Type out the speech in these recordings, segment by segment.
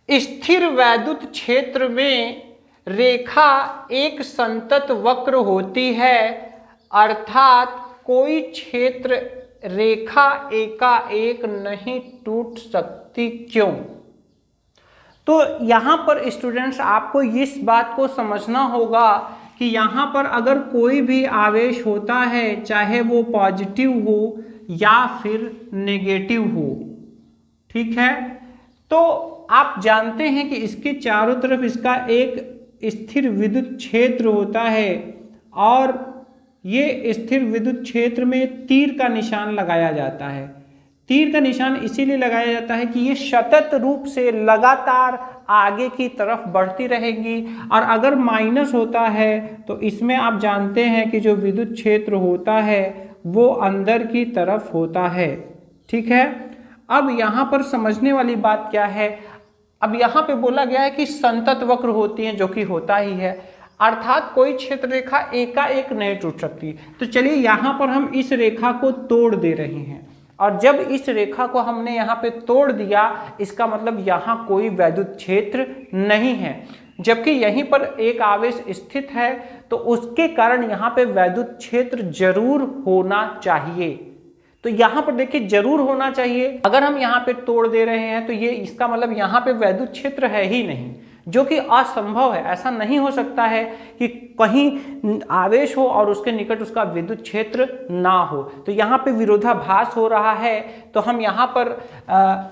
स्थिर वैद्युत क्षेत्र में रेखा एक संतत वक्र होती है, अर्थात कोई क्षेत्र रेखा एकाएक नहीं टूट सकती, क्यों? तो यहाँ पर स्टूडेंट्स आपको इस बात को समझना होगा कि यहाँ पर अगर कोई भी आवेश होता है, चाहे वो पॉजिटिव हो या फिर नेगेटिव हो, ठीक है, तो आप जानते हैं कि इसके चारों तरफ इसका एक स्थिर विद्युत क्षेत्र होता है और ये स्थिर विद्युत क्षेत्र में तीर का निशान लगाया जाता है। तीर का निशान इसीलिए लगाया जाता है कि ये सतत रूप से लगातार आगे की तरफ बढ़ती रहेंगी, और अगर माइनस होता है तो इसमें आप जानते हैं कि जो विद्युत क्षेत्र होता है वो अंदर की तरफ होता है, ठीक है। अब यहाँ पर समझने वाली बात क्या है, अब यहाँ पे बोला गया है कि संतत वक्र होती हैं, जो कि होता ही है, अर्थात कोई क्षेत्र रेखा एकाएक नहीं टूट सकती। तो चलिए यहाँ पर हम इस रेखा को तोड़ दे रहे हैं, और जब इस रेखा को हमने यहाँ पे तोड़ दिया, इसका मतलब यहाँ कोई वैद्युत क्षेत्र नहीं है, जबकि यहीं पर एक आवेश स्थित है, तो उसके कारण यहाँ पे वैद्युत क्षेत्र जरूर होना चाहिए। तो यहाँ पर देखिए जरूर होना चाहिए। अगर हम यहाँ पे तोड़ दे रहे हैं तो ये इसका मतलब यहाँ पे वैद्युत क्षेत्र है ही नहीं, जो कि असंभव है। ऐसा नहीं हो सकता है कि कहीं आवेश हो और उसके निकट उसका विद्युत क्षेत्र ना हो। तो यहाँ पे विरोधाभास हो रहा है, तो हम यहाँ पर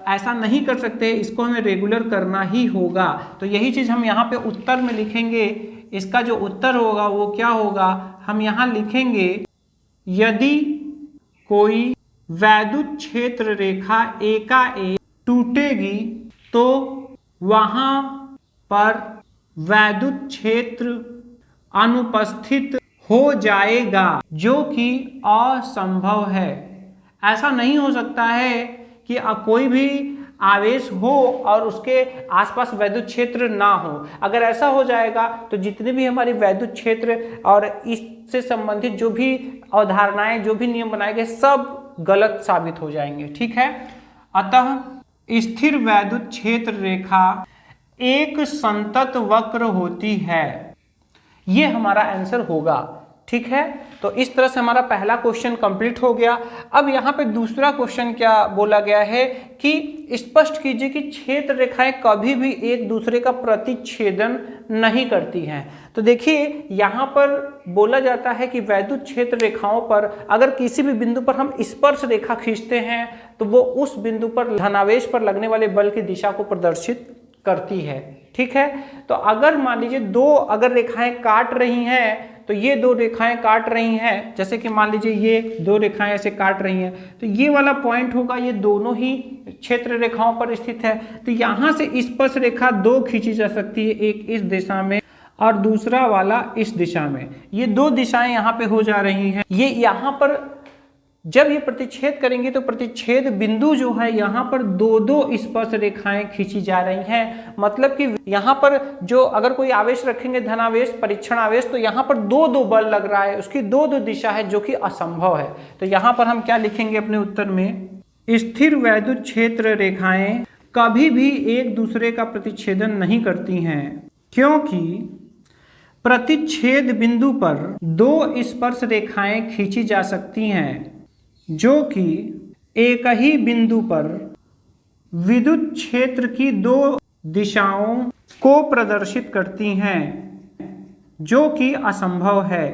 ऐसा नहीं कर सकते, इसको हमें रेगुलर करना ही होगा। तो यही चीज़ हम यहाँ पे उत्तर में लिखेंगे। इसका जो उत्तर होगा वो क्या होगा, हम यहाँ लिखेंगे यदि कोई वैद्युत क्षेत्र रेखा एकाएक टूटेगी तो वहां पर वैद्युत क्षेत्र अनुपस्थित हो जाएगा, जो कि असंभव है। ऐसा नहीं हो सकता है कि कोई भी आवेश हो और उसके आसपास वैद्युत क्षेत्र ना हो। अगर ऐसा हो जाएगा तो जितने भी हमारे वैद्युत क्षेत्र और इससे संबंधित जो भी अवधारणाएं, जो भी नियम बनाए गए, सब गलत साबित हो जाएंगे, ठीक है। अतः स्थिर वैद्युत क्षेत्र रेखा एक संतत वक्र होती है, ये हमारा आंसर होगा, ठीक है। तो इस तरह से हमारा पहला क्वेश्चन कंप्लीट हो गया। अब यहाँ पे दूसरा क्वेश्चन क्या बोला गया है कि स्पष्ट कीजिए कि क्षेत्र रेखाएं कभी भी एक दूसरे का प्रतिच्छेदन नहीं करती हैं। तो देखिए यहाँ पर बोला जाता है कि वैद्युत क्षेत्र रेखाओं पर अगर किसी भी बिंदु पर हम स्पर्श रेखा खींचते हैं तो वो उस बिंदु पर धनावेश पर लगने वाले बल की दिशा को प्रदर्शित करती है, ठीक है। तो अगर मान लीजिए दो अगर रेखाएं काट रही हैं, तो ये दो रेखाएं काट रही हैं, जैसे कि मान लीजिए ये दो रेखाएं ऐसे काट रही हैं, तो ये वाला पॉइंट होगा, ये दोनों ही क्षेत्र रेखाओं पर स्थित है। तो यहाँ से स्पर्श रेखा दो खींची जा सकती है, एक इस दिशा में और दूसरा वाला इस दिशा में। ये दो दिशाएं यहाँ पे हो जा रही हैं। ये यहाँ पर जब ये प्रतिच्छेद करेंगे तो प्रतिच्छेद बिंदु जो है यहाँ पर दो दो स्पर्श रेखाएं खींची जा रही हैं। मतलब कि यहाँ पर जो अगर कोई आवेश रखेंगे धनावेश, परीक्षण आवेश, तो यहाँ पर दो दो बल लग रहा है, उसकी दो दो दिशा है, जो कि असंभव है। तो यहाँ पर हम क्या लिखेंगे अपने उत्तर में, स्थिर वैद्युत क्षेत्र रेखाएं कभी भी एक दूसरे का प्रतिच्छेदन नहीं करती हैं, क्योंकि प्रतिच्छेद बिंदु पर दो स्पर्श रेखाएं खींची जा सकती हैं, जो कि एक ही बिंदु पर विद्युत क्षेत्र की दो दिशाओं को प्रदर्शित करती हैं, जो कि असंभव है,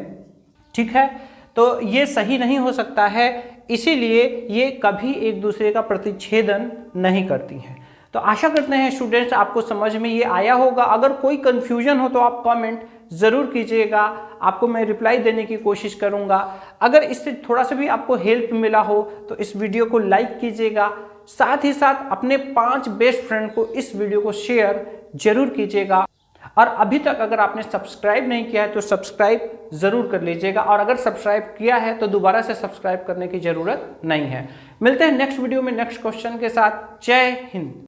ठीक है। तो ये सही नहीं हो सकता है, इसीलिए ये कभी एक दूसरे का प्रतिच्छेदन नहीं करती हैं। तो आशा करते हैं स्टूडेंट्स आपको समझ में ये आया होगा। अगर कोई कंफ्यूजन हो तो आप कमेंट ज़रूर कीजिएगा, आपको मैं रिप्लाई देने की कोशिश करूंगा। अगर इससे थोड़ा सा भी आपको हेल्प मिला हो तो इस वीडियो को लाइक कीजिएगा, साथ ही साथ अपने 5 बेस्ट फ्रेंड को इस वीडियो को शेयर जरूर कीजिएगा। और अभी तक अगर आपने सब्सक्राइब नहीं किया है तो सब्सक्राइब ज़रूर कर लीजिएगा, और अगर सब्सक्राइब किया है तो दोबारा से सब्सक्राइब करने की ज़रूरत नहीं है। मिलते हैं नेक्स्ट वीडियो में नेक्स्ट क्वेश्चन के साथ। जय हिंद।